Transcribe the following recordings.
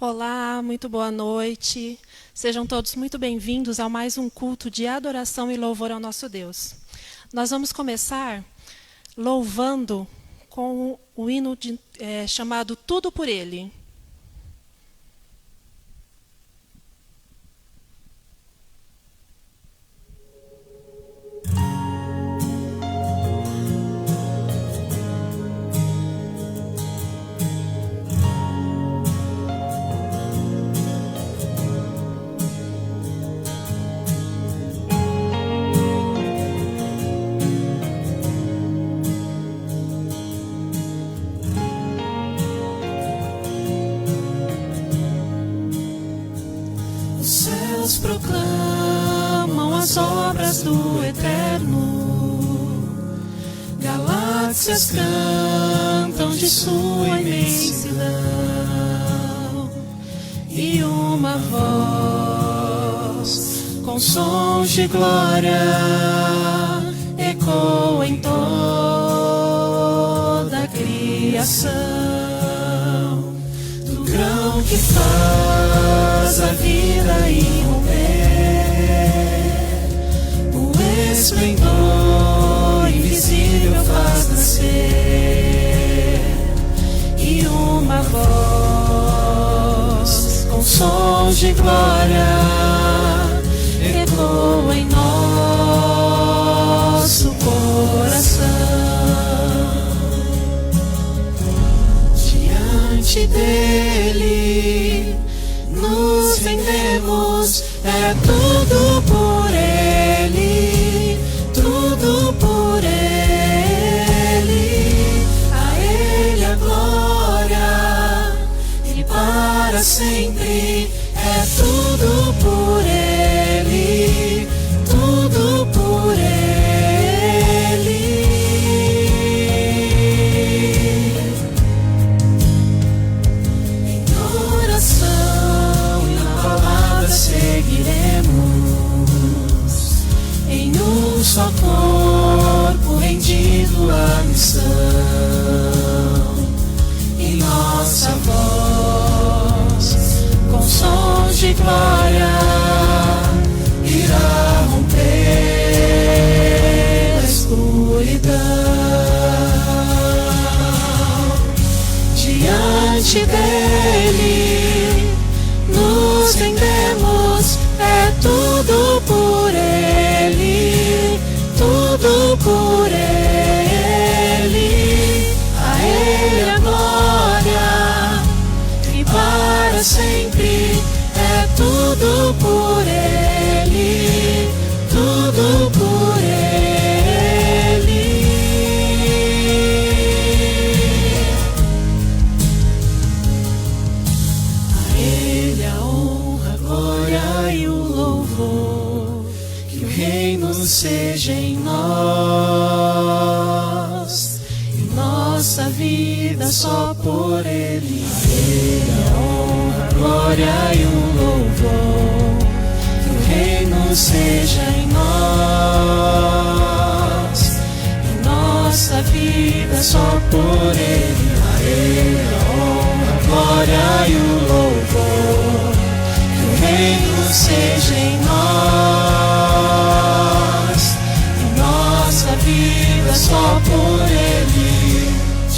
Olá, muito boa noite. Sejam todos muito bem-vindos a mais um culto de adoração e louvor ao nosso Deus. Nós vamos começar louvando com o hino chamado Tudo por Ele. Proclamam as obras do Eterno, galáxias cantam de sua imensidão, e uma voz com sons de glória ecoa em toda a criação, do grão que faz a vida irromper, o esplendor invisível faz nascer, e uma voz com sons de glória ecoa em nosso coração. Diante dele nos rendemos, é tudo por Ele, tudo por Ele, a Ele a glória, e para sempre, é tudo por Ele, tudo por Ele. Em oração e na palavra seguiremos, em um só corpo rendido à missão, e nossa voz com sons de glória irá romper a escuridão. Diante dele nos rendemos, é tudo por Ele, tudo por Ele, a Ele a glória, e para sempre, é tudo por Ele, tudo por Ele. A Ele a honra, a glória e o louvor, que o reino seja em nós, e nossa vida só por Ele. A Ele a honra, a glória e o louvor, que o reino seja em nós, e nossa vida só por Ele. A Ele a honra, a glória e o louvor, que o reino seja em nós, e nossa vida só por Ele.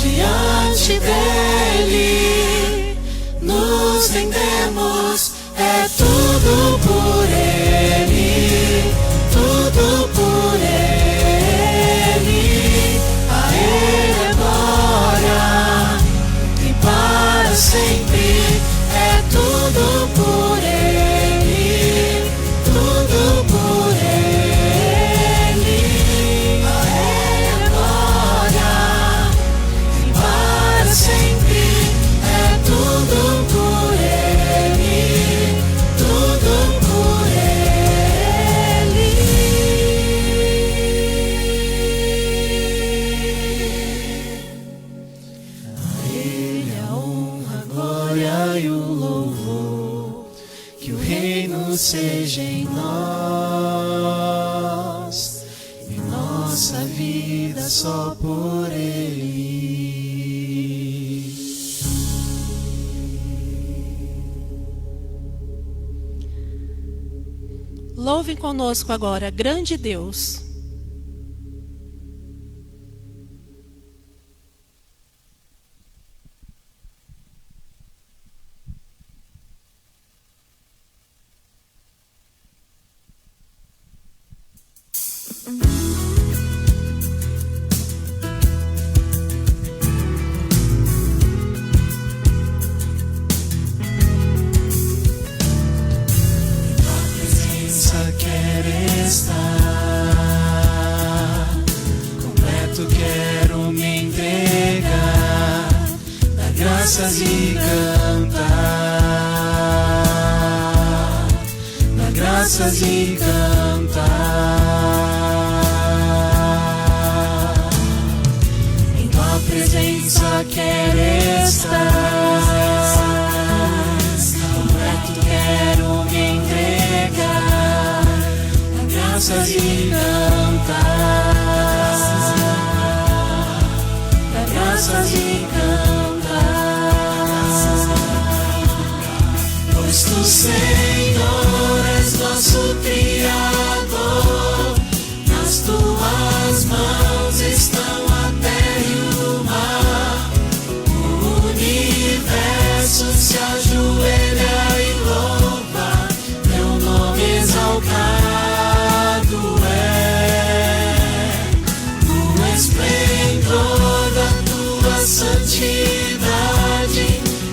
Diante dele nos rendemos, é tudo por Ele, tudo por Ele, a Ele a glória, e para sempre, é tudo por Ele, tudo por Ele, a Ele a glória, e para sempre, é tudo por Ele, tudo por Ele. A Ele a honra, a glória e o louvor, que o reino seja em nós, e nossa vida só por Ele. Louvem conosco agora, grande Deus. Quero estar completo, quero me entregar, dar graças e cantar, dar graças e cantar. Em tua presença quero estar completo, quero me entregar, graças e cantar, graças e cantar. Pois tu, Senhor, és nosso Criador, nas tuas mãos estão a terra e o mar, o universo se ajoelha e louva teu nome exaltado. Santidade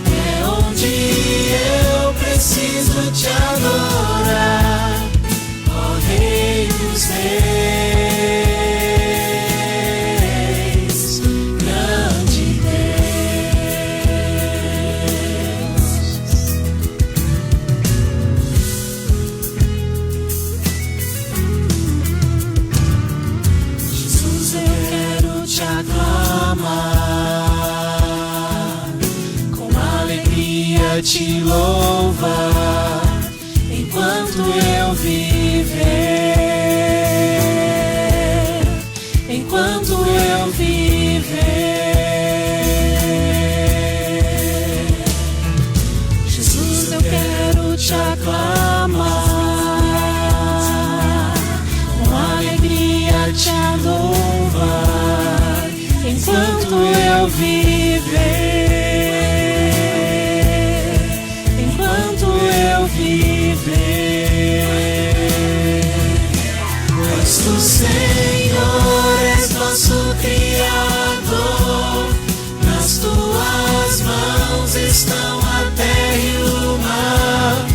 é onde eu preciso te adorar, ó Rei dos Reis, grande Deus. Jesus, eu quero te aclamar, te louvar enquanto eu viver, enquanto eu viver. Jesus, eu quero te aclamar, com alegria te louvar enquanto eu viver. Pois tu, Senhor, és nosso Criador, nas tuas mãos estão a terra e o mar,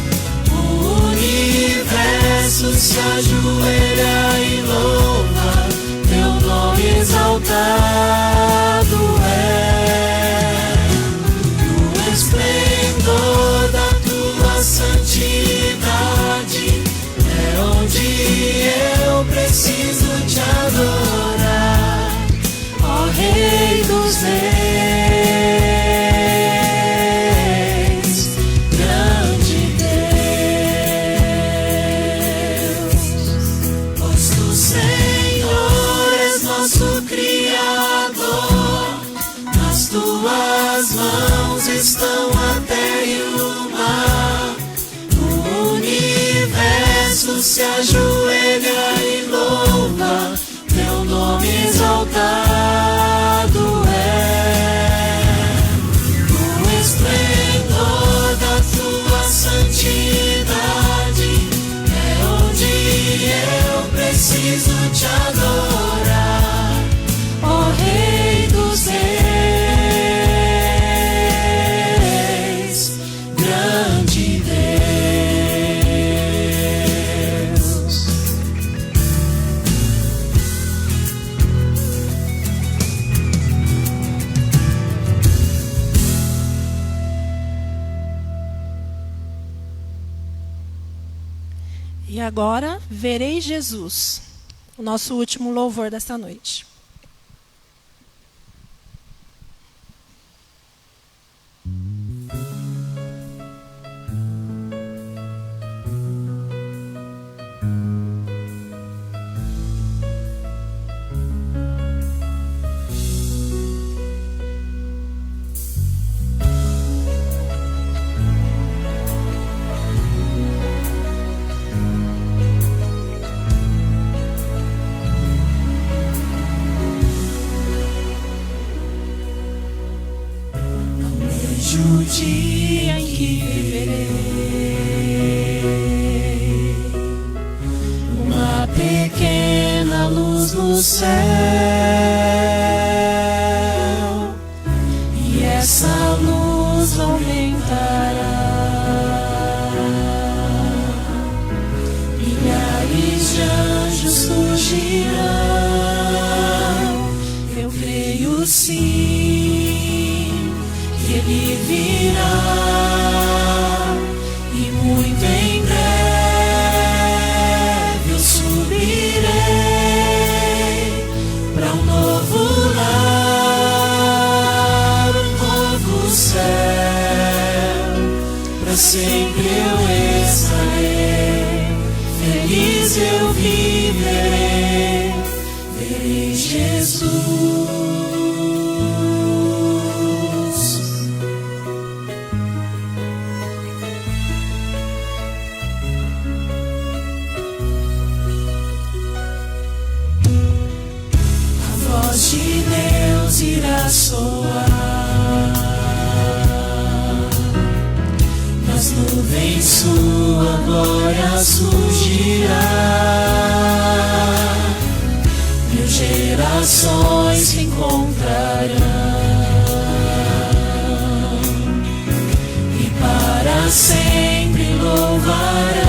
o universo se ajoelha e louva teu nome exaltado é, no esplendor da tua santidade é onde eu preciso te adorar, ó Rei dos Reis, grande Deus. Pois tu, Senhor, és nosso Criador, nas tuas mãos estão a terra e o mar, o universo se ajoelha e louva teu nome exaltado é, o esplendor da tua santidade é onde eu preciso te adorar, ó Rei dos Reis, grande Deus. E agora, Verei Jesus, o nosso último louvor desta noite. vejo o dia em que viverei, uma pequena luz no céu, e essa luz aumentará. Milhares de anjos surgirão, eu creio sim que Ele virá, e muito em breve eu subirei para um novo lar, um novo céu. Para sempre eu estarei, feliz eu viverei, verei Jesus. A voz de Deus irá soar, nas nuvens sua glória surgirá. Mil gerações se encontrarão, e para sempre louvarão.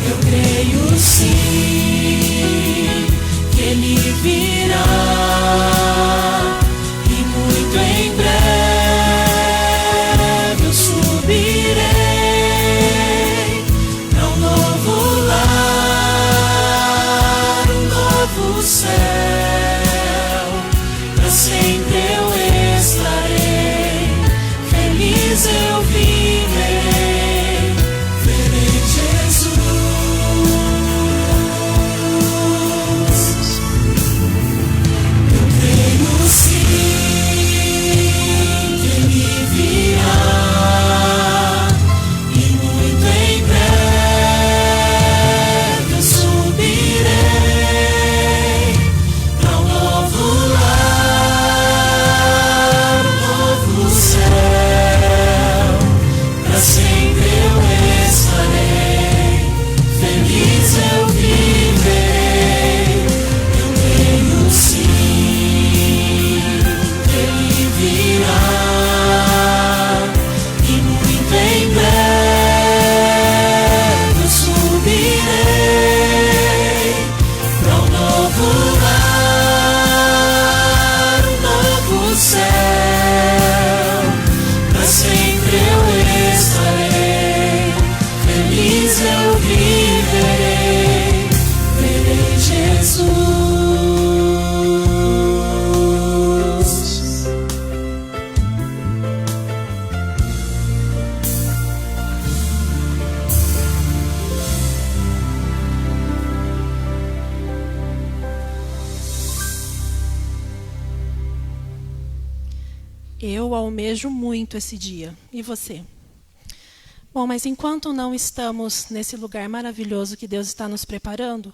Eu creio sim que Ele virá, e muito em breve eu subirei para um novo lar, um novo céu. Para sempre eu estarei, feliz eu viverei, verei Jesus. Eu creio sim que Ele virá, e muito em breve eu subirei para um novo lar, um novo céu. Para sempre eu estarei, feliz eu viverei. Eu creio sim que Ele virá, e muito em breve eu subirei para um novo lar, um novo céu. Para sempre eu estarei, feliz eu viverei, verei Jesus. Eu almejo muito esse dia. E você? Bom, mas enquanto não estamos nesse lugar maravilhoso que Deus está nos preparando,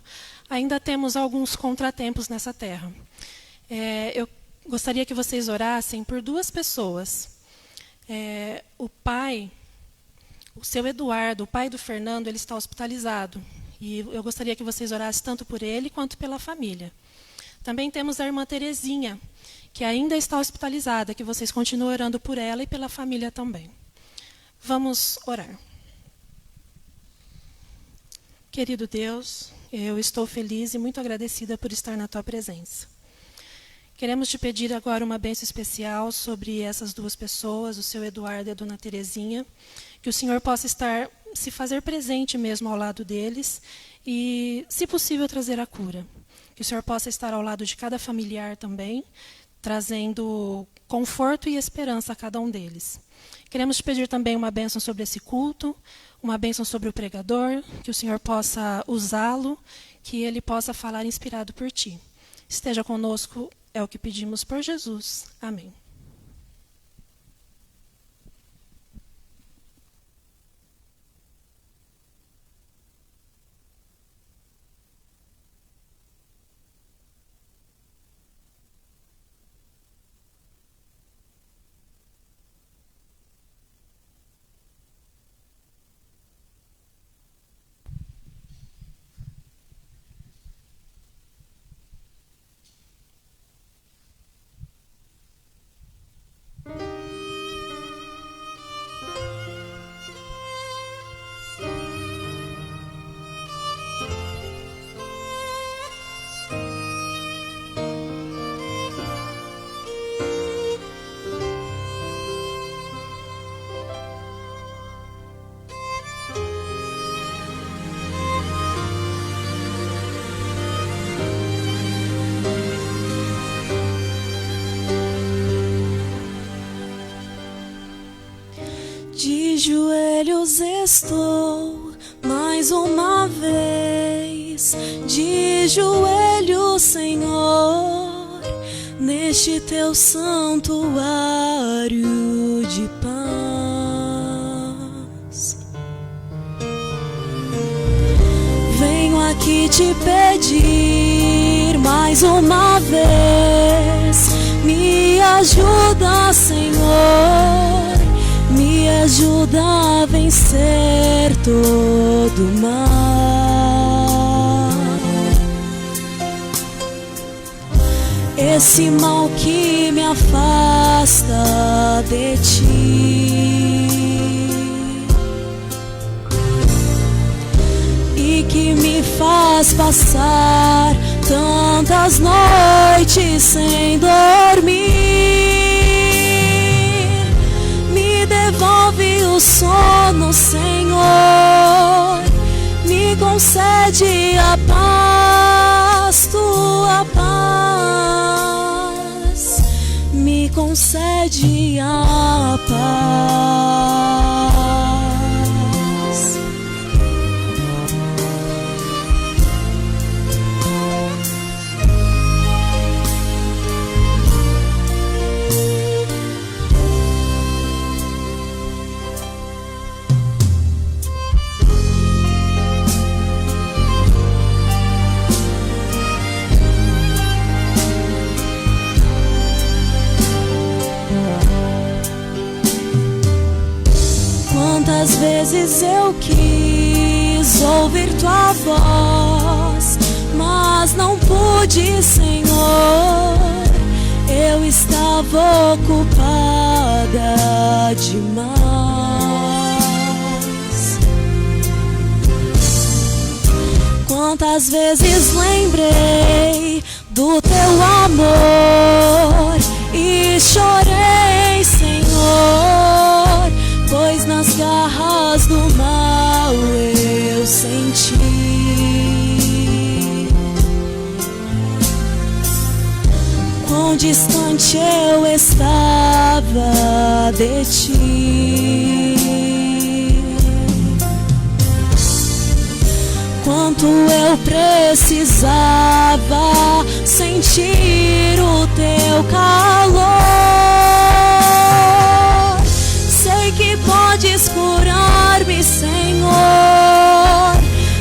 ainda temos alguns contratempos nessa terra. Eu gostaria que vocês orassem por duas pessoas. O pai, o seu Eduardo, o pai do Fernando, ele está hospitalizado. E eu gostaria que vocês orassem tanto por ele quanto pela família. Também temos a irmã Terezinha, que ainda está hospitalizada, que vocês continuem orando por ela e pela família também. Vamos orar. Querido Deus, eu estou feliz e muito agradecida por estar na Tua presença. Queremos te pedir agora uma bênção especial sobre essas duas pessoas, o seu Eduardo e a dona Terezinha, que o Senhor possa se fazer presente mesmo ao lado deles e, se possível, trazer a cura. Que o Senhor possa estar ao lado de cada familiar também, trazendo conforto e esperança a cada um deles. Queremos te pedir também uma bênção sobre esse culto, uma bênção sobre o pregador, que o Senhor possa usá-lo, que ele possa falar inspirado por Ti. Esteja conosco, é o que pedimos por Jesus. Amém. joelhos estou mais uma vez, de joelhos, Senhor, neste teu santuário de paz. Venho aqui te pedir mais uma vez, me ajuda, Senhor, me ajuda a vencer todo o mal. Esse mal que me afasta de ti e que me faz passar tantas noites sem dormir. Devolve o sono, Senhor, me concede a paz, tua paz, me concede a paz. Quantas vezes eu quis ouvir tua voz, mas não pude, Senhor, eu estava ocupada demais. Quantas vezes lembrei do teu amor e chorei, Senhor, pois nas garras do mal eu senti. Quão distante eu estava de ti, quanto eu precisava sentir o teu calor. Sei que podes curar-me, Senhor,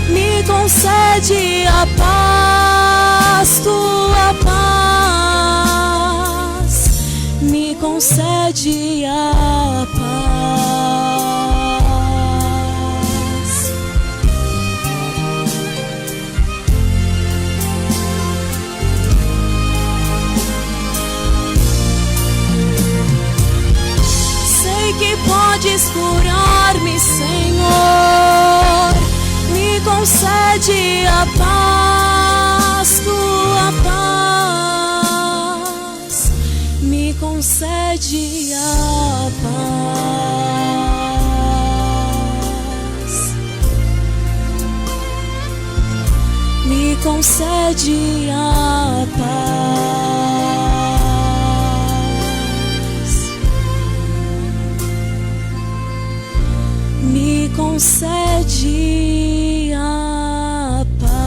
me concede a paz, tua paz, me concede a paz. Sei que podes curar-me, Senhor, me concede a paz, tua paz, me concede a paz, me concede a paz, me concede a paz.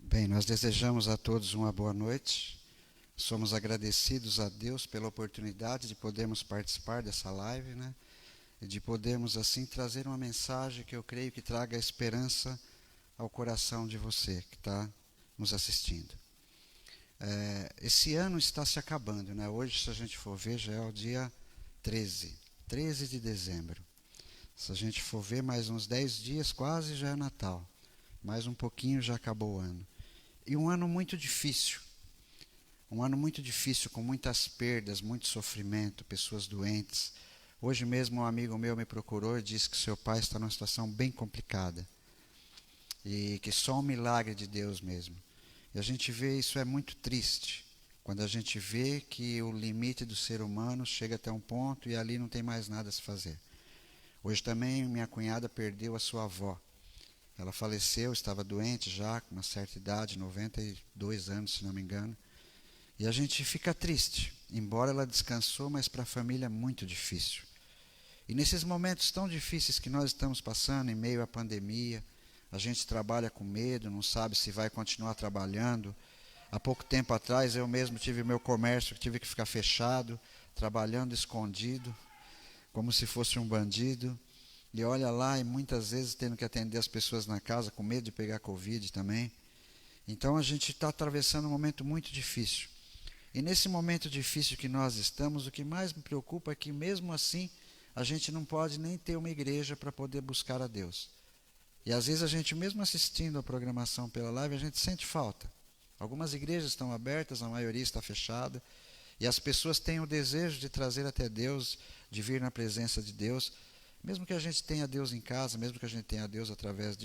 Bem, nós desejamos a todos uma boa noite. Somos agradecidos a Deus pela oportunidade de podermos participar dessa live, né? E de podermos, assim, trazer uma mensagem que eu creio que traga esperança ao coração de você que está nos assistindo. Esse ano está se acabando, né? Hoje, se a gente for ver, já é o dia 13 de dezembro. Se a gente for ver, mais uns 10 dias, quase já é Natal. Mais um pouquinho já acabou o ano. E um ano muito difícil. Um ano muito difícil, com muitas perdas, muito sofrimento, pessoas doentes. Hoje mesmo um amigo meu me procurou e disse que seu pai está numa situação bem complicada. e que só um milagre de Deus mesmo. E a gente vê isso, é muito triste, quando a gente vê que o limite do ser humano chega até um ponto e ali não tem mais nada a se fazer. Hoje também minha cunhada perdeu a sua avó. Ela faleceu, estava doente já, com uma certa idade, 92 anos, se não me engano. E a gente fica triste, embora ela descansou, mas para a família é muito difícil. E nesses momentos tão difíceis que nós estamos passando, em meio à pandemia, a gente trabalha com medo, não sabe se vai continuar trabalhando. Há pouco tempo atrás, eu mesmo tive meu comércio, tive que ficar fechado, trabalhando escondido, como se fosse um bandido. E olha lá, e muitas vezes tendo que atender as pessoas na casa, com medo de pegar Covid também. Então a gente está atravessando um momento muito difícil. E nesse momento difícil que nós estamos, o que mais me preocupa é que mesmo assim, a gente não pode nem ter uma igreja para poder buscar a Deus. E às vezes a gente, mesmo assistindo a programação pela live, a gente sente falta. Algumas igrejas estão abertas, a maioria está fechada. E as pessoas têm o desejo de trazer até Deus, de vir na presença de Deus. Mesmo que a gente tenha Deus em casa, mesmo que a gente tenha Deus através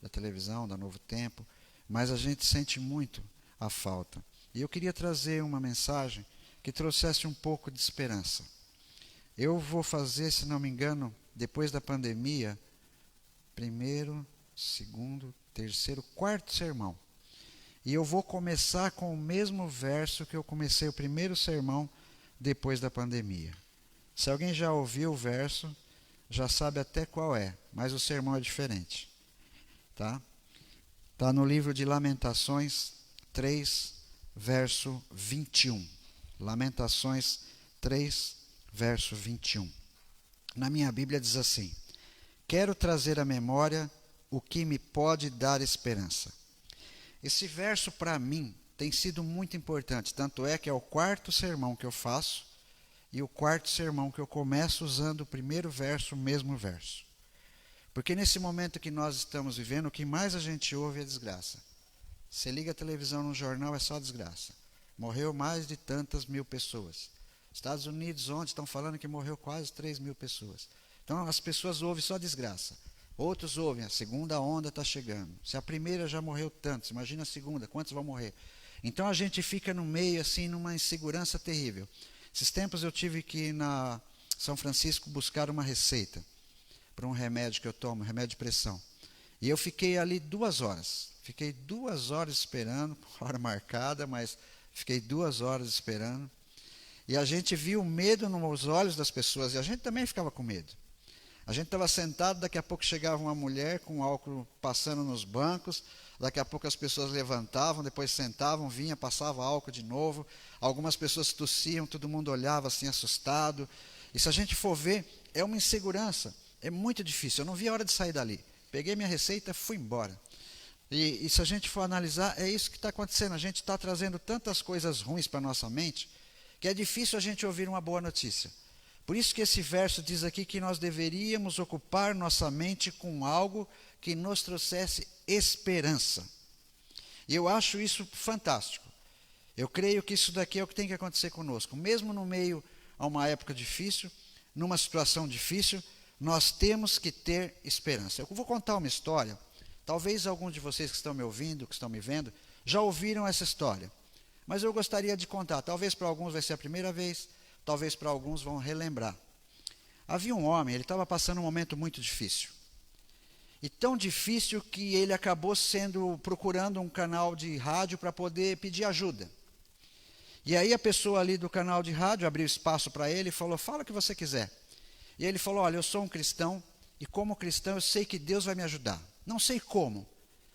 da televisão, da Novo Tempo, mas a gente sente muito a falta. E eu queria trazer uma mensagem que trouxesse um pouco de esperança. Eu vou fazer, se não me engano, depois da pandemia, primeiro, segundo, terceiro, quarto sermão. E eu vou começar com o mesmo verso que eu comecei o primeiro sermão depois da pandemia. Se alguém já ouviu o verso, já sabe até qual é, mas o sermão é diferente. Tá? Está no livro de Lamentações 3, verso 21. Lamentações 3, verso 21. Na minha Bíblia diz assim: quero trazer à memória o que me pode dar esperança. Esse verso para mim tem sido muito importante, tanto é que é o quarto sermão que eu faço e o quarto sermão que eu começo usando o primeiro verso, o mesmo verso. Porque nesse momento que nós estamos vivendo, o que mais a gente ouve é desgraça. Você liga a televisão no jornal, é só desgraça. Morreu mais de tantas mil pessoas. Estados Unidos ontem estão falando que morreu quase 3 mil pessoas. Então as pessoas ouvem só desgraça. Outros ouvem, a segunda onda está chegando. Se a primeira já morreu tantos, imagina a segunda, quantos vão morrer? Então a gente fica no meio, assim, numa insegurança terrível. Esses tempos eu tive que ir na São Francisco buscar uma receita para um remédio que eu tomo, remédio de pressão. E eu fiquei ali 2 horas. Fiquei 2 horas esperando, hora marcada, mas fiquei 2 horas esperando. E a gente viu o medo nos olhos das pessoas, e a gente também ficava com medo. A gente estava sentado, daqui a pouco chegava uma mulher com álcool passando nos bancos, daqui a pouco as pessoas levantavam, depois sentavam, vinha, passava álcool de novo, algumas pessoas tossiam, todo mundo olhava assim assustado. E se a gente for ver, é uma insegurança, é muito difícil. Eu não vi a hora de sair dali. Peguei minha receita, fui embora. E se a gente for analisar, é isso que está acontecendo. A gente está trazendo tantas coisas ruins para a nossa mente, que é difícil a gente ouvir uma boa notícia. Por isso que esse verso diz aqui que nós deveríamos ocupar nossa mente com algo que nos trouxesse esperança. E eu acho isso fantástico. Eu creio que isso daqui é o que tem que acontecer conosco. Mesmo no meio a uma época difícil, numa situação difícil, nós temos que ter esperança. Eu vou contar uma história. Talvez alguns de vocês que estão me ouvindo, que estão me vendo, já ouviram essa história. Mas eu gostaria de contar. Talvez para alguns vai ser a primeira vez, talvez para alguns vão relembrar. Havia um homem, ele estava passando um momento muito difícil. E tão difícil que ele acabou procurando um canal de rádio para poder pedir ajuda. E aí a pessoa ali do canal de rádio abriu espaço para ele e falou: fala o que você quiser. E ele falou: olha, eu sou um cristão e como cristão eu sei que Deus vai me ajudar. Não sei como,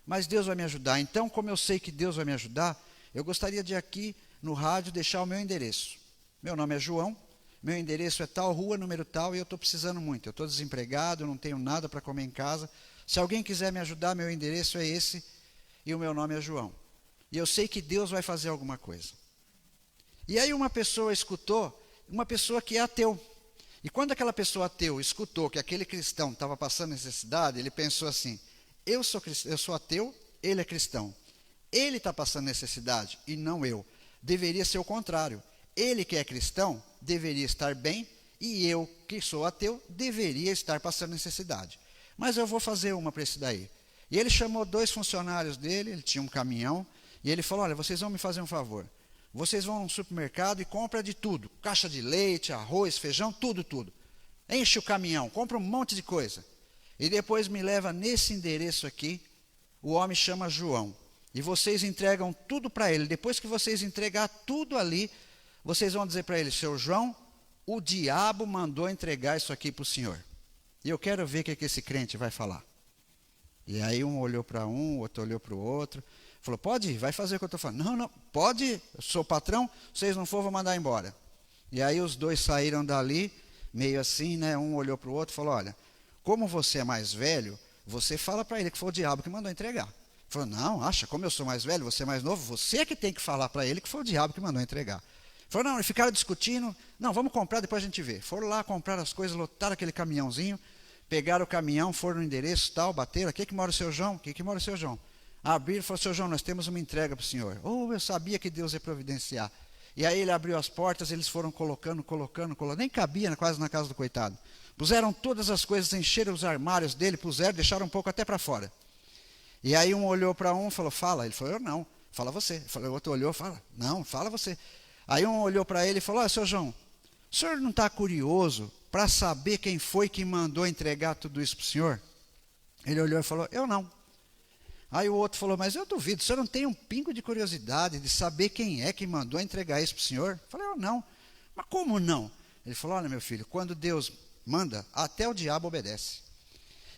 mas Deus vai me ajudar. Então, como eu sei que Deus vai me ajudar, eu gostaria de aqui no rádio deixar o meu endereço. Meu nome é João, meu endereço é tal rua, número tal, e eu estou precisando muito. Eu estou desempregado, não tenho nada para comer em casa. Se alguém quiser me ajudar, meu endereço é esse e o meu nome é João. E eu sei que Deus vai fazer alguma coisa. E aí uma pessoa escutou, uma pessoa que é ateu. E quando aquela pessoa ateu escutou que aquele cristão estava passando necessidade, ele pensou assim: eu sou ateu, ele é cristão. Ele está passando necessidade e não eu. Deveria ser o contrário. Ele que é cristão deveria estar bem e eu que sou ateu deveria estar passando necessidade. Mas eu vou fazer uma para esse daí. E ele chamou 2 funcionários dele, ele tinha um caminhão, e ele falou, olha, vocês vão me fazer um favor. Vocês vão no supermercado e compram de tudo. Caixa de leite, arroz, feijão, tudo. Enche o caminhão, compra um monte de coisa. E depois me leva nesse endereço aqui, o homem chama João. E vocês entregam tudo para ele. Depois que vocês entregar tudo ali, vocês vão dizer para ele, seu João, o diabo mandou entregar isso aqui para o senhor. E eu quero ver o que esse crente vai falar. E aí um olhou para um, o outro olhou para o outro. Falou, pode ir, vai fazer o que eu estou falando. Não, pode ir, eu sou patrão, vocês não for, vou mandar embora. E aí os 2 saíram dali, meio assim, né? Um olhou para o outro e falou, olha, como você é mais velho, você fala para ele que foi o diabo que mandou entregar. Ele falou, não, acha, como eu sou mais velho, você é mais novo, você que tem que falar para ele que foi o diabo que mandou entregar. Ele falou, não, eles ficaram discutindo, não, vamos comprar, depois a gente vê. Foram lá comprar as coisas, lotaram aquele caminhãozinho, pegaram o caminhão, foram no endereço, tal, bateram, aqui que mora o seu João, aqui que mora o seu João. Abriram e falou, seu João, nós temos uma entrega para o senhor. Eu sabia que Deus ia providenciar. E aí ele abriu as portas, eles foram colocando, nem cabia quase na casa do coitado. Puseram todas as coisas, encheram os armários dele, deixaram um pouco até para fora. E aí um olhou para um e falou, fala. Ele falou, eu não, fala você. O outro olhou, fala, não, fala você. Aí um olhou para ele e falou, seu João, o senhor não está curioso para saber quem foi que mandou entregar tudo isso para o senhor? Ele olhou e falou, eu não. Aí o outro falou, mas eu duvido, o senhor não tem um pingo de curiosidade de saber quem é que mandou entregar isso para o senhor? Eu falei, eu não. Mas como não? Ele falou, olha meu filho, quando Deus manda, até o diabo obedece.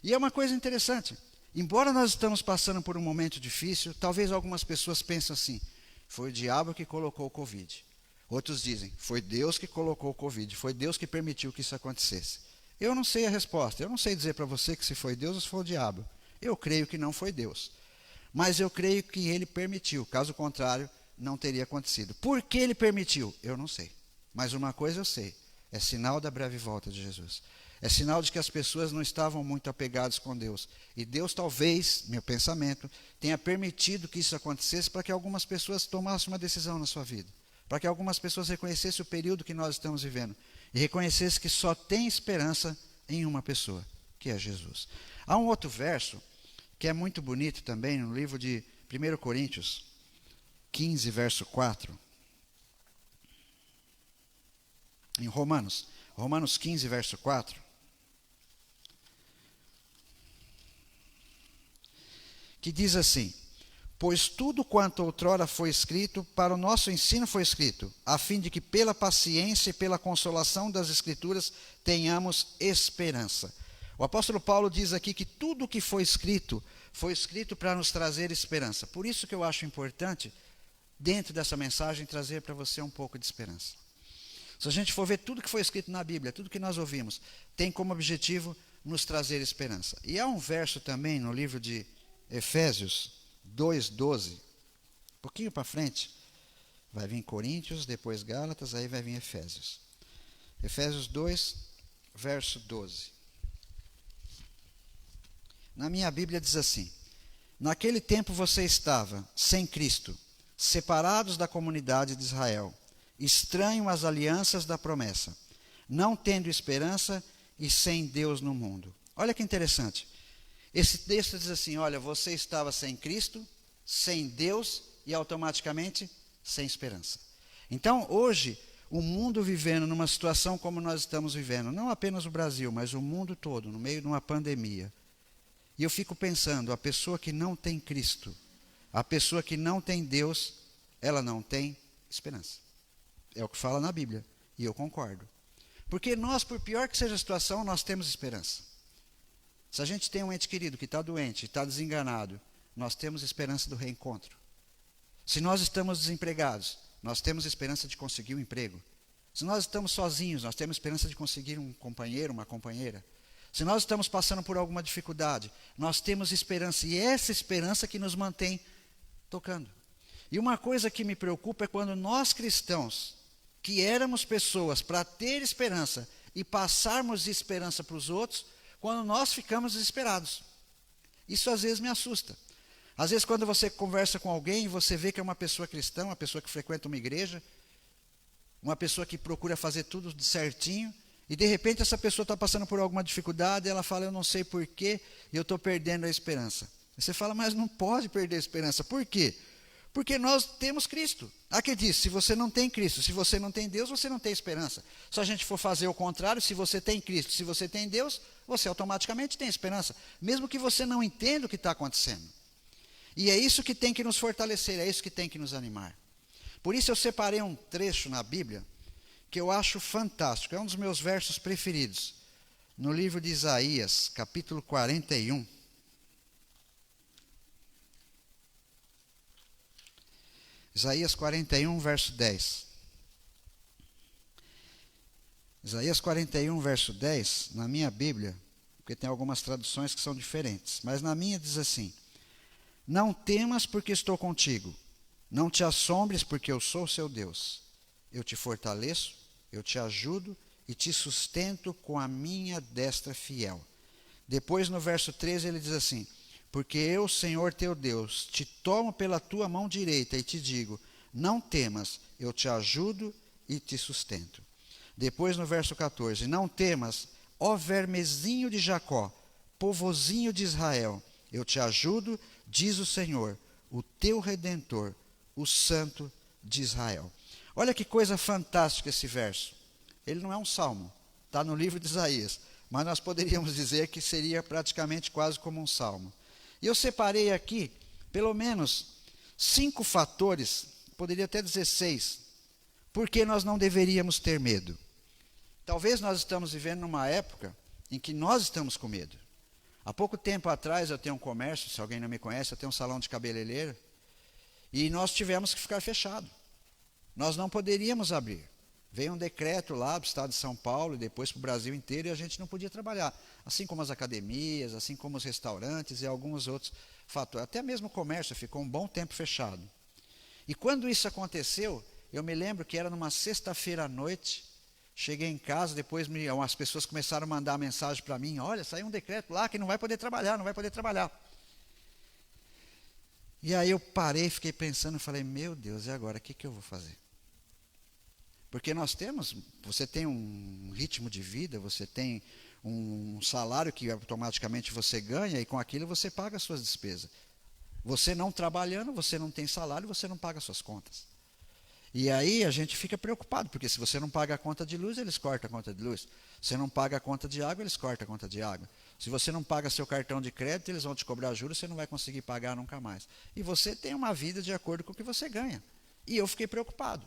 E é uma coisa interessante, embora nós estamos passando por um momento difícil, talvez algumas pessoas pensem assim, foi o diabo que colocou o Covid. Outros dizem, foi Deus que colocou o Covid, foi Deus que permitiu que isso acontecesse. Eu não sei a resposta, eu não sei dizer para você que se foi Deus ou se foi o diabo. Eu creio que não foi Deus. Mas eu creio que ele permitiu, caso contrário, não teria acontecido. Por que ele permitiu? Eu não sei. Mas uma coisa eu sei, é sinal da breve volta de Jesus. É sinal de que as pessoas não estavam muito apegadas com Deus. E Deus talvez, meu pensamento, tenha permitido que isso acontecesse para que algumas pessoas tomassem uma decisão na sua vida. Para que algumas pessoas reconhecessem o período que nós estamos vivendo. E reconhecessem que só tem esperança em uma pessoa, que é Jesus. Há um outro verso que é muito bonito também, no livro de 1 Coríntios 15, verso 4. Em Romanos 15, verso 4. Que diz assim, pois tudo quanto outrora foi escrito, para o nosso ensino foi escrito, a fim de que pela paciência e pela consolação das Escrituras tenhamos esperança. O apóstolo Paulo diz aqui que tudo o que foi escrito para nos trazer esperança. Por isso que eu acho importante, dentro dessa mensagem, trazer para você um pouco de esperança. Se a gente for ver tudo que foi escrito na Bíblia, tudo que nós ouvimos, tem como objetivo nos trazer esperança. E há um verso também no livro de Efésios 2:12, um pouquinho para frente, vai vir Coríntios, depois Gálatas, aí vai vir Efésios. Efésios 2, verso 12. Na minha Bíblia diz assim, naquele tempo você estava sem Cristo, separados da comunidade de Israel, estranho às alianças da promessa, não tendo esperança e sem Deus no mundo. Olha que interessante. Esse texto diz assim, olha, você estava sem Cristo, sem Deus e automaticamente sem esperança. Então, hoje, o mundo vivendo numa situação como nós estamos vivendo, não apenas o Brasil, mas o mundo todo, no meio de uma pandemia. E eu fico pensando, a pessoa que não tem Cristo, a pessoa que não tem Deus, ela não tem esperança. É o que fala na Bíblia, e eu concordo. Porque nós, por pior que seja a situação, nós temos esperança. Se a gente tem um ente querido que está doente, está desenganado, nós temos esperança do reencontro. Se nós estamos desempregados, nós temos esperança de conseguir um emprego. Se nós estamos sozinhos, nós temos esperança de conseguir um companheiro, uma companheira. Se nós estamos passando por alguma dificuldade, nós temos esperança, e é essa esperança que nos mantém tocando. E uma coisa que me preocupa é quando nós cristãos, que éramos pessoas para ter esperança e passarmos esperança para os outros, quando nós ficamos desesperados. Isso às vezes me assusta. Às vezes quando você conversa com alguém, você vê que é uma pessoa cristã, uma pessoa que frequenta uma igreja, uma pessoa que procura fazer tudo certinho, e de repente essa pessoa está passando por alguma dificuldade, e ela fala, eu não sei porquê, e eu estou perdendo a esperança. Você fala, mas não pode perder a esperança. Por quê? Porque nós temos Cristo. Aqui diz, se você não tem Cristo, se você não tem Deus, você não tem esperança. Se a gente for fazer o contrário, se você tem Cristo, se você tem Deus, você automaticamente tem esperança. Mesmo que você não entenda o que está acontecendo. E é isso que tem que nos fortalecer, é isso que tem que nos animar. Por isso eu separei um trecho na Bíblia que eu acho fantástico. É um dos meus versos preferidos. No livro de Isaías, capítulo 41. Isaías 41, verso 10. Isaías 41, verso 10, na minha Bíblia, porque tem algumas traduções que são diferentes, mas na minha diz assim: não temas, porque estou contigo. Não te assombres, porque eu sou seu Deus. Eu te fortaleço, eu te ajudo e te sustento com a minha destra fiel. Depois, no verso 13, ele diz assim: porque eu, Senhor teu Deus, te tomo pela tua mão direita e te digo, não temas, eu te ajudo e te sustento. Depois, no verso 14, não temas, ó vermezinho de Jacó, povozinho de Israel, eu te ajudo, diz o Senhor, o teu Redentor, o Santo de Israel. Olha que coisa fantástica esse verso. Ele não é um salmo, está no livro de Isaías, mas nós poderíamos dizer que seria praticamente quase como um salmo. E eu separei aqui, pelo menos, 5 fatores, poderia até dizer 6, porque nós não deveríamos ter medo. Talvez nós estamos vivendo numa época em que nós estamos com medo. Há pouco tempo atrás eu tenho um comércio, se alguém não me conhece, eu tenho um salão de cabeleireiro, e nós tivemos que ficar fechado. Nós não poderíamos abrir. Veio um decreto lá do estado de São Paulo e depois para o Brasil inteiro e a gente não podia trabalhar. Assim como as academias, assim como os restaurantes e alguns outros fatores. Até mesmo o comércio ficou um bom tempo fechado. E quando isso aconteceu, eu me lembro que era numa sexta-feira à noite, cheguei em casa, depois as pessoas começaram a mandar mensagem para mim, olha, saiu um decreto lá que não vai poder trabalhar, não vai poder trabalhar. E aí eu parei, fiquei pensando, falei, meu Deus, e agora, o que eu vou fazer? Porque você tem um ritmo de vida, você tem um salário que automaticamente você ganha e com aquilo você paga as suas despesas. Você não trabalhando, você não tem salário, você não paga as suas contas. E aí a gente fica preocupado, porque se você não paga a conta de luz, eles cortam a conta de luz. Se você não paga a conta de água, eles cortam a conta de água. Se você não paga seu cartão de crédito, eles vão te cobrar juros, você não vai conseguir pagar nunca mais. E você tem uma vida de acordo com o que você ganha. E eu fiquei preocupado.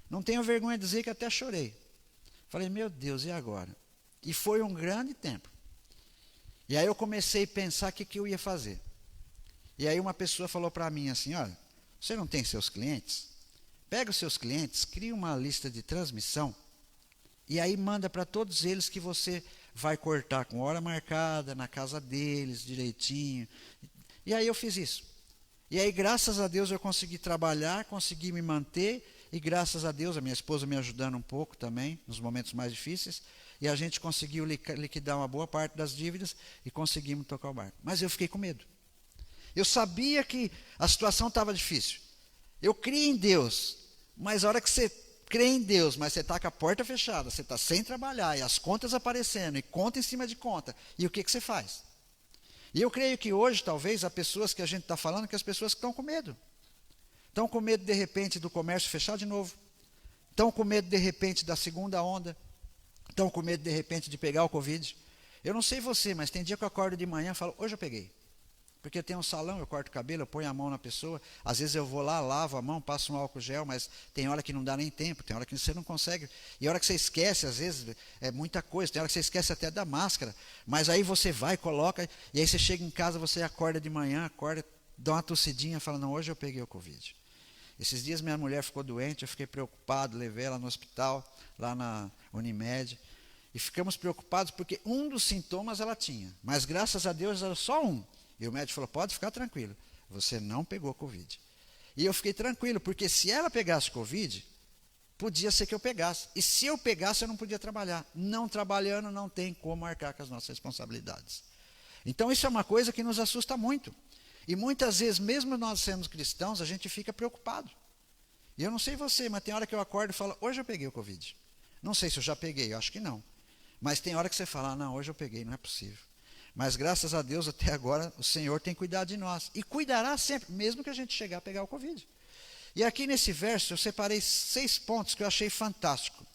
Não tenho vergonha de dizer que até chorei. Falei, meu Deus, e agora? E foi um grande tempo. E aí eu comecei a pensar o que eu ia fazer. E aí uma pessoa falou para mim assim, olha, você não tem seus clientes? Pega os seus clientes, cria uma lista de transmissão e aí manda para todos eles que você vai cortar com hora marcada, na casa deles, direitinho. E aí eu fiz isso. E aí, graças a Deus, eu consegui trabalhar, consegui me manter. E graças a Deus, a minha esposa me ajudando um pouco também, nos momentos mais difíceis, e a gente conseguiu liquidar uma boa parte das dívidas e conseguimos tocar o barco. Mas eu fiquei com medo. Eu sabia que a situação estava difícil. Eu criei em Deus, mas a hora que você crê em Deus, mas você está com a porta fechada, você está sem trabalhar, e as contas aparecendo, e conta em cima de conta, e o que você faz? E eu creio que hoje, talvez, há pessoas que a gente está falando, que as pessoas que estão com medo. Estão com medo, de repente, do comércio fechar de novo. Estão com medo, de repente, da segunda onda. Estão com medo, de repente, de pegar o Covid. Eu não sei você, mas tem dia que eu acordo de manhã e falo, hoje eu peguei. Porque eu tenho um salão, eu corto o cabelo, eu ponho a mão na pessoa. Às vezes eu vou lá, lavo a mão, passo um álcool gel, mas tem hora que não dá nem tempo, tem hora que você não consegue. E a hora que você esquece, às vezes, é muita coisa. Tem hora que você esquece até da máscara. Mas aí você vai, coloca, e aí você chega em casa, você acorda de manhã, acorda, dá uma tossidinha e fala, não, hoje eu peguei o Covid. Esses dias minha mulher ficou doente, eu fiquei preocupado, levei ela no hospital, lá na Unimed, e ficamos preocupados porque um dos sintomas ela tinha, mas graças a Deus era só um. E o médico falou, pode ficar tranquilo, você não pegou Covid. E eu fiquei tranquilo, porque se ela pegasse Covid, podia ser que eu pegasse. E se eu pegasse, eu não podia trabalhar. Não trabalhando, não tem como arcar com as nossas responsabilidades. Então isso é uma coisa que nos assusta muito. E muitas vezes, mesmo nós sendo cristãos, a gente fica preocupado. E eu não sei você, mas tem hora que eu acordo e falo, hoje eu peguei o Covid. Não sei se eu já peguei, eu acho que não. Mas tem hora que você fala, não, hoje eu peguei, não é possível. Mas graças a Deus, até agora, o Senhor tem cuidado de nós. E cuidará sempre, mesmo que a gente chegar a pegar o Covid. E aqui nesse verso, eu separei 6 pontos que eu achei fantástico.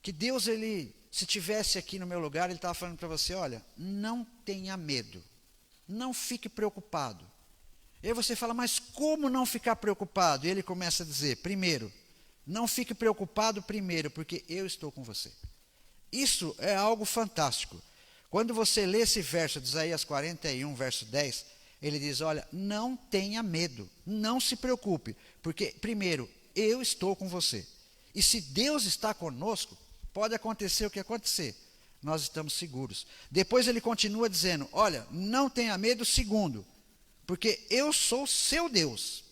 Que Deus, se tivesse aqui no meu lugar, Ele estava falando para você, olha, não tenha medo. Não fique preocupado. E aí você fala, mas como não ficar preocupado? E Ele começa a dizer, primeiro, não fique preocupado primeiro, porque eu estou com você. Isso é algo fantástico. Quando você lê esse verso de Isaías 41, verso 10, ele diz, olha, não tenha medo, não se preocupe, porque, primeiro, eu estou com você. E se Deus está conosco, pode acontecer o que acontecer, nós estamos seguros. Depois ele continua dizendo, olha, não tenha medo, segundo, porque eu sou seu Deus.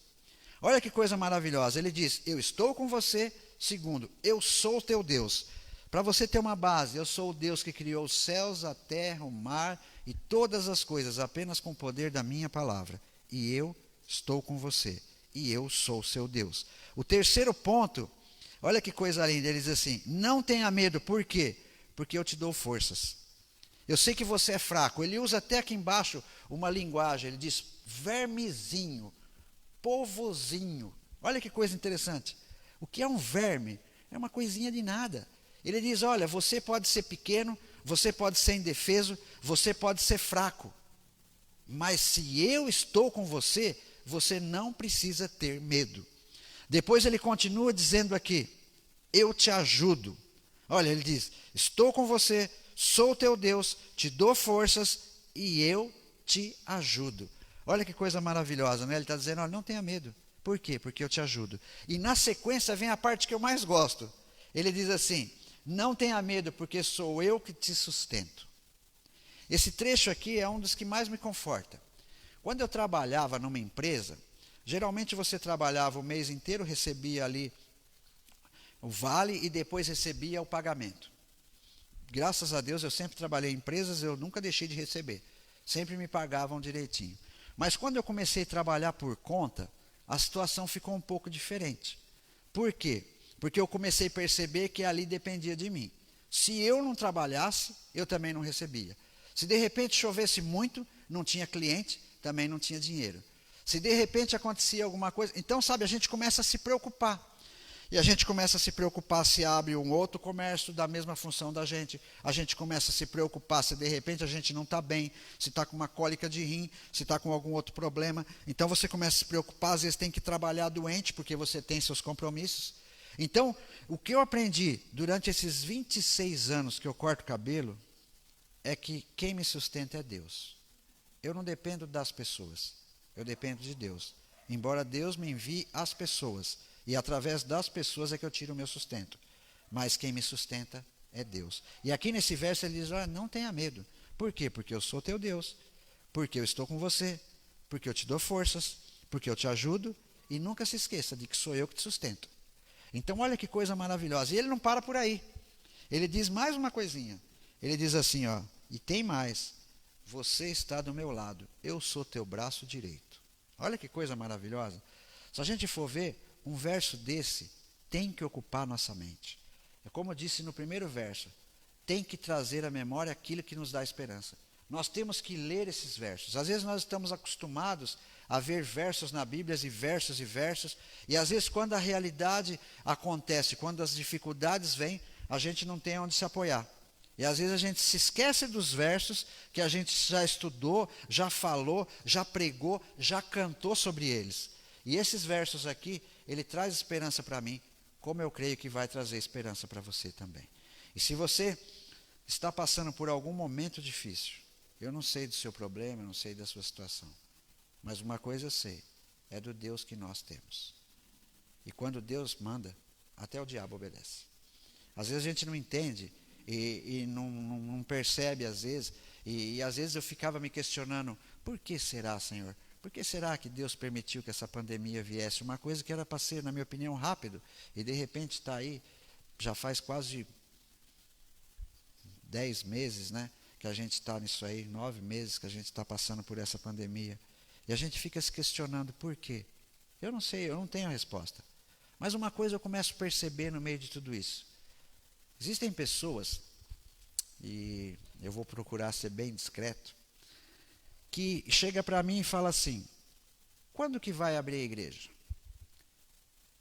Olha que coisa maravilhosa, ele diz, eu estou com você, segundo, eu sou o teu Deus. Para você ter uma base, eu sou o Deus que criou os céus, a terra, o mar e todas as coisas, apenas com o poder da minha palavra. E eu estou com você, e eu sou o seu Deus. O terceiro ponto, olha que coisa linda, ele diz assim, não tenha medo, por quê? Porque eu te dou forças. Eu sei que você é fraco, ele usa até aqui embaixo uma linguagem, ele diz vermezinho, povozinho. Olha que coisa interessante. O que é um verme? É uma coisinha de nada. Ele diz, olha, você pode ser pequeno, você pode ser indefeso, você pode ser fraco. Mas se eu estou com você, você não precisa ter medo. Depois ele continua dizendo aqui, eu te ajudo. Olha, ele diz, estou com você, sou teu Deus, te dou forças e eu te ajudo. Olha que coisa maravilhosa, né? Ele está dizendo, olha, não tenha medo. Por quê? Porque eu te ajudo. E na sequência vem a parte que eu mais gosto. Ele diz assim, não tenha medo, porque sou eu que te sustento. Esse trecho aqui é um dos que mais me conforta. Quando eu trabalhava numa empresa, geralmente você trabalhava o mês inteiro, recebia ali o vale e depois recebia o pagamento. Graças a Deus eu sempre trabalhei em empresas, eu nunca deixei de receber. Sempre me pagavam direitinho. Mas quando eu comecei a trabalhar por conta, a situação ficou um pouco diferente. Por quê? Porque eu comecei a perceber que ali dependia de mim. Se eu não trabalhasse, eu também não recebia. Se de repente chovesse muito, não tinha cliente, também não tinha dinheiro. Se de repente acontecia alguma coisa, então sabe, a gente começa a se preocupar. E a gente começa a se preocupar se abre um outro comércio da mesma função da gente. A gente começa a se preocupar se de repente a gente não está bem, se está com uma cólica de rim, se está com algum outro problema. Então você começa a se preocupar, às vezes tem que trabalhar doente porque você tem seus compromissos. Então, o que eu aprendi durante esses 26 anos que eu corto cabelo é que quem me sustenta é Deus. Eu não dependo das pessoas, eu dependo de Deus. Embora Deus me envie as pessoas, e através das pessoas é que eu tiro o meu sustento. Mas quem me sustenta é Deus. E aqui nesse verso ele diz, olha, não tenha medo. Por quê? Porque eu sou teu Deus, porque eu estou com você, porque eu te dou forças, porque eu te ajudo, e nunca se esqueça de que sou eu que te sustento. Então olha que coisa maravilhosa. E ele não para por aí. Ele diz mais uma coisinha. Ele diz assim, ó, e tem mais. Você está do meu lado. Eu sou teu braço direito. Olha que coisa maravilhosa. Se a gente for ver, um verso desse tem que ocupar nossa mente. É como eu disse no primeiro verso. Tem que trazer à memória aquilo que nos dá esperança. Nós temos que ler esses versos. Às vezes nós estamos acostumados a ver versos na Bíblia e versos, e às vezes quando a realidade acontece, quando as dificuldades vêm, a gente não tem onde se apoiar. E às vezes a gente se esquece dos versos que a gente já estudou, já falou, já pregou, já cantou sobre eles. E esses versos aqui, ele traz esperança para mim, como eu creio que vai trazer esperança para você também. E se você está passando por algum momento difícil, eu não sei do seu problema, eu não sei da sua situação. Mas uma coisa eu sei, é do Deus que nós temos. E quando Deus manda, até o diabo obedece. Às vezes a gente não entende e não percebe às vezes. E às vezes eu ficava me questionando, por que será, Senhor? Por que será que Deus permitiu que essa pandemia viesse? Uma coisa que era para ser, na minha opinião, rápido. E de repente está aí, já faz quase 10 meses, né? Que a gente está nisso aí, 9 meses que a gente está passando por essa pandemia. E a gente fica se questionando por quê. Eu não sei, eu não tenho a resposta. Mas uma coisa eu começo a perceber no meio de tudo isso. Existem pessoas, e eu vou procurar ser bem discreto, que chega para mim e fala assim: quando que vai abrir a igreja?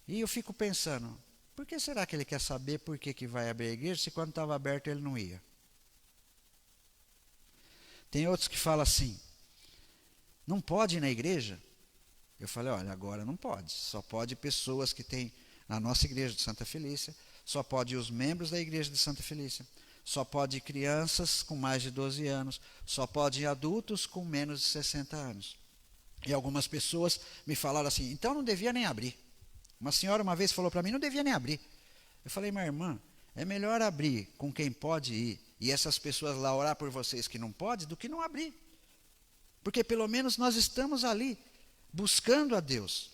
E eu fico pensando, por que será que ele quer saber por que vai abrir a igreja, se quando estava aberto ele não ia? Tem outros que falam assim: não pode ir na igreja? Eu falei: olha, agora não pode. Só pode pessoas que têm na nossa igreja de Santa Felícia, só pode os membros da igreja de Santa Felícia, só pode crianças com mais de 12 anos, só pode adultos com menos de 60 anos. E algumas pessoas me falaram assim: então não devia nem abrir. Uma senhora uma vez falou para mim: não devia nem abrir. Eu falei: minha irmã, é melhor abrir com quem pode ir e essas pessoas lá orar por vocês que não podem, do que não abrir. Porque pelo menos nós estamos ali buscando a Deus.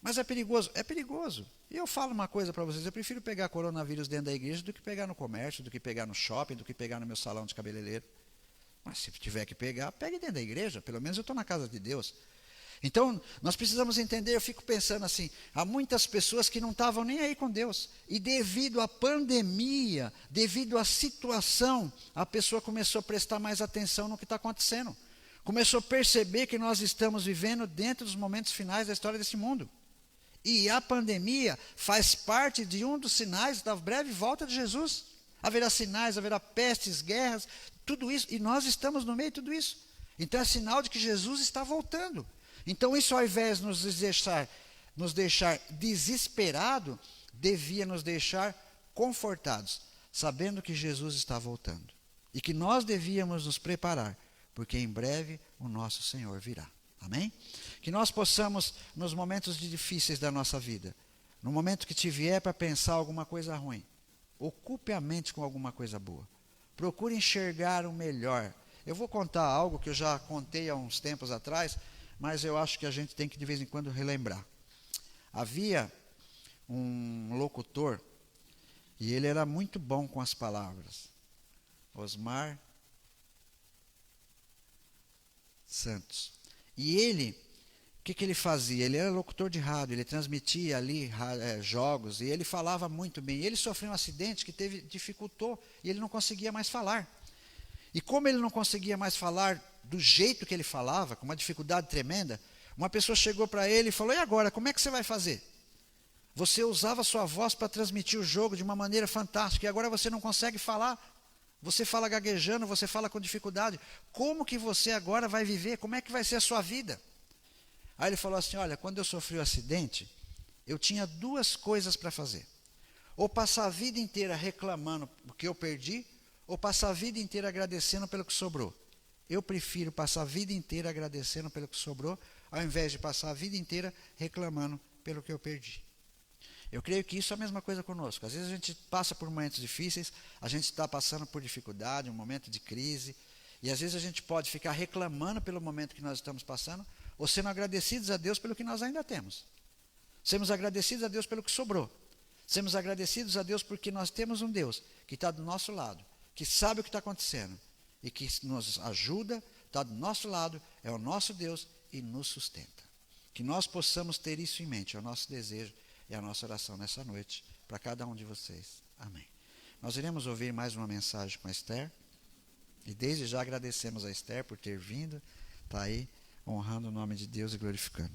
Mas é perigoso? É perigoso. E eu falo uma coisa para vocês: eu prefiro pegar coronavírus dentro da igreja do que pegar no comércio, do que pegar no shopping, do que pegar no meu salão de cabeleireiro. Mas se tiver que pegar, pegue dentro da igreja. Pelo menos eu estou na casa de Deus. Então, nós precisamos entender, eu fico pensando assim, há muitas pessoas que não estavam nem aí com Deus. E devido à pandemia, devido à situação, a pessoa começou a prestar mais atenção no que está acontecendo. Começou a perceber que nós estamos vivendo dentro dos momentos finais da história desse mundo. E a pandemia faz parte de um dos sinais da breve volta de Jesus. Haverá sinais, haverá pestes, guerras, tudo isso. E nós estamos no meio de tudo isso. Então é sinal de que Jesus está voltando. Então isso, ao invés de nos deixar desesperados, devia nos deixar confortados, sabendo que Jesus está voltando. E que nós devíamos nos preparar, porque em breve o nosso Senhor virá. Amém? Que nós possamos, nos momentos difíceis da nossa vida, no momento que te vier para pensar alguma coisa ruim, ocupe a mente com alguma coisa boa. Procure enxergar o melhor. Eu vou contar algo que eu já contei há uns tempos atrás, mas eu acho que a gente tem que de vez em quando relembrar. Havia um locutor, e ele era muito bom com as palavras. Osmar Santos. E ele, o que ele fazia? Ele era locutor de rádio, ele transmitia ali jogos, e ele falava muito bem. Ele sofreu um acidente que dificultou, e ele não conseguia mais falar. E como ele não conseguia mais falar do jeito que ele falava, com uma dificuldade tremenda, uma pessoa chegou para ele e falou: e agora, como é que você vai fazer? Você usava a sua voz para transmitir o jogo de uma maneira fantástica, e agora você não consegue falar. Você fala gaguejando, você fala com dificuldade. Como que você agora vai viver? Como é que vai ser a sua vida? Aí ele falou assim: olha, quando eu sofri o acidente, eu tinha duas coisas para fazer. Ou passar a vida inteira reclamando o que eu perdi, ou passar a vida inteira agradecendo pelo que sobrou. Eu prefiro passar a vida inteira agradecendo pelo que sobrou, ao invés de passar a vida inteira reclamando pelo que eu perdi. Eu creio que isso é a mesma coisa conosco. Às vezes a gente passa por momentos difíceis, a gente está passando por dificuldade, um momento de crise, e às vezes a gente pode ficar reclamando pelo momento que nós estamos passando, ou sendo agradecidos a Deus pelo que nós ainda temos. Sermos agradecidos a Deus pelo que sobrou. Sermos agradecidos a Deus porque nós temos um Deus que está do nosso lado, que sabe o que está acontecendo, e que nos ajuda, está do nosso lado, é o nosso Deus e nos sustenta. Que nós possamos ter isso em mente, é o nosso desejo e a nossa oração nessa noite, para cada um de vocês. Amém. Nós iremos ouvir mais uma mensagem com a Esther, e desde já agradecemos a Esther por ter vindo, está aí honrando o nome de Deus e glorificando.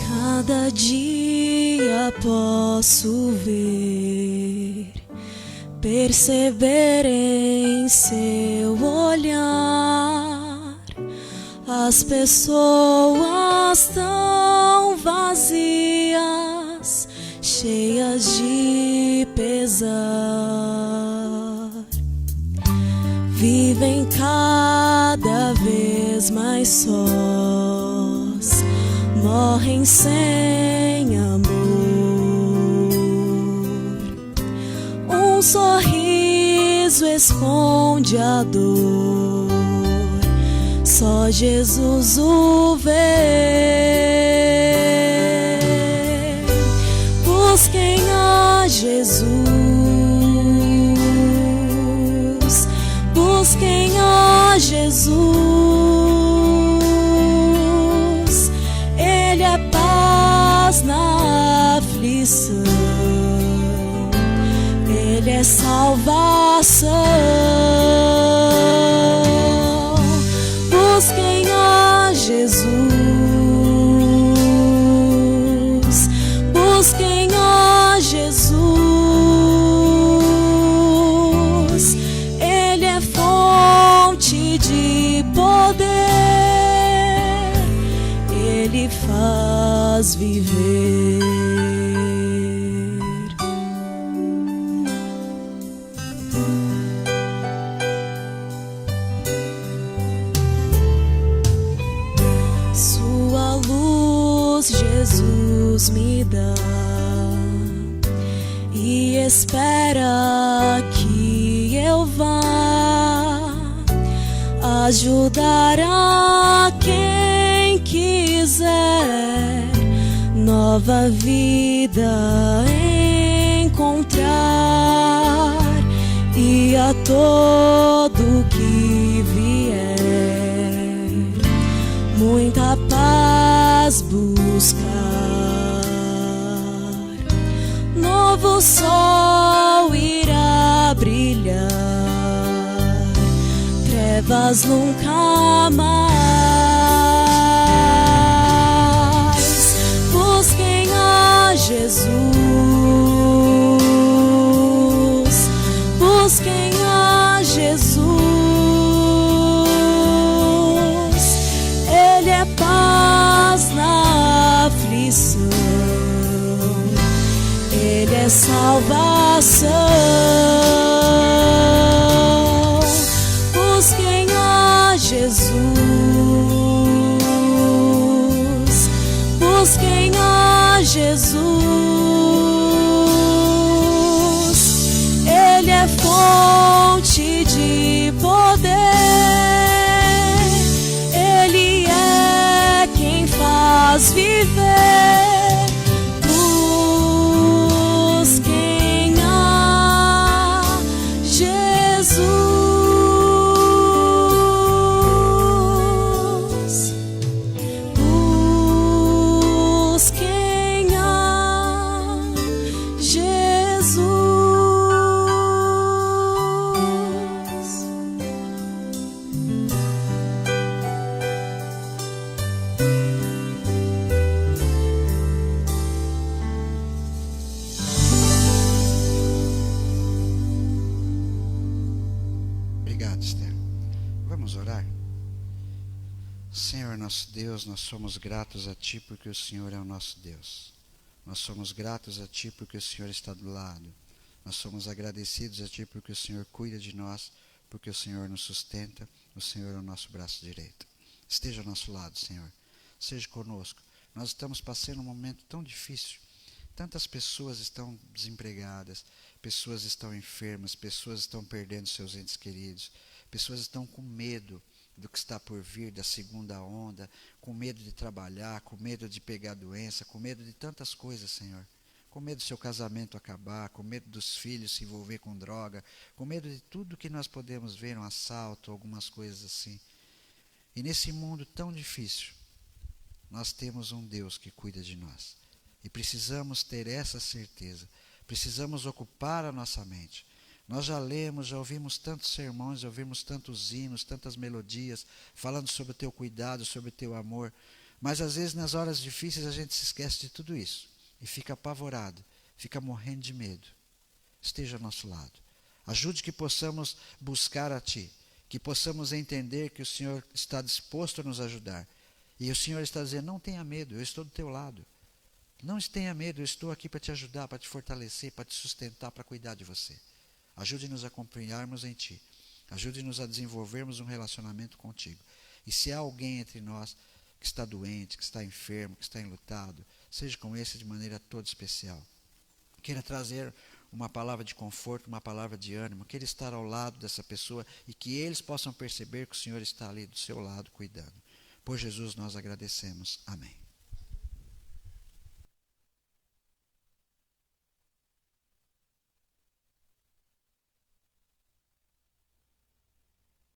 Cada dia posso ver, perceber em seu olhar as pessoas tão vazias, cheias de pesar, vivem cada vez mais sós, morrem sem amor. Um sorriso esconde a dor, só Jesus o vê. Busquem a Jesus, busquem a Jesus. Ele é paz na aflição, Ele é salvação. Busquem a Jesus, busquem a Jesus. Ele é fonte de poder, Ele faz viver. Sua luz Jesus me dá e espera que eu vá ajudar a quem quiser nova vida encontrar, e a todo que vier muita paz buscar. Novo sol irá brilhar, trevas nunca mais. Busquem a Jesus, busquem a Jesus. Ele é paz na aflição, Ele é salvação. Busquem a Jesus, busquem a Jesus. Ele é fonte de poder, Ele é quem faz viver. Busquem a Jesus, busquem a Jesus. Obrigado, Esther. Vamos orar? Senhor nosso Deus, nós somos gratos a Ti porque o Senhor é o nosso Deus. Nós somos gratos a Ti porque o Senhor está do lado. Nós somos agradecidos a Ti porque o Senhor cuida de nós, porque o Senhor nos sustenta, o Senhor é o nosso braço direito. Esteja ao nosso lado, Senhor. Seja conosco. Nós estamos passando um momento tão difícil. Tantas pessoas estão desempregadas, pessoas estão enfermas, pessoas estão perdendo seus entes queridos, pessoas estão com medo do que está por vir, da segunda onda, com medo de trabalhar, com medo de pegar doença, com medo de tantas coisas, Senhor. Com medo do seu casamento acabar, com medo dos filhos se envolver com droga, com medo de tudo que nós podemos ver, um assalto, algumas coisas assim. E nesse mundo tão difícil, nós temos um Deus que cuida de nós. E precisamos ter essa certeza, precisamos ocupar a nossa mente. Nós já lemos, já ouvimos tantos sermões, já ouvimos tantos hinos, tantas melodias, falando sobre o teu cuidado, sobre o teu amor. Mas às vezes nas horas difíceis a gente se esquece de tudo isso e fica apavorado, fica morrendo de medo. Esteja ao nosso lado. Ajude que possamos buscar a Ti, que possamos entender que o Senhor está disposto a nos ajudar. E o Senhor está dizendo, não tenha medo, eu estou do teu lado. Não tenha medo, eu estou aqui para te ajudar, para te fortalecer, para te sustentar, para cuidar de você. Ajude-nos a confiarmos em Ti. Ajude-nos a desenvolvermos um relacionamento contigo. E se há alguém entre nós que está doente, que está enfermo, que está enlutado, seja com esse de maneira toda especial. Queira trazer uma palavra de conforto, uma palavra de ânimo, que ele estar ao lado dessa pessoa e que eles possam perceber que o Senhor está ali do seu lado cuidando. Por Jesus nós agradecemos. Amém.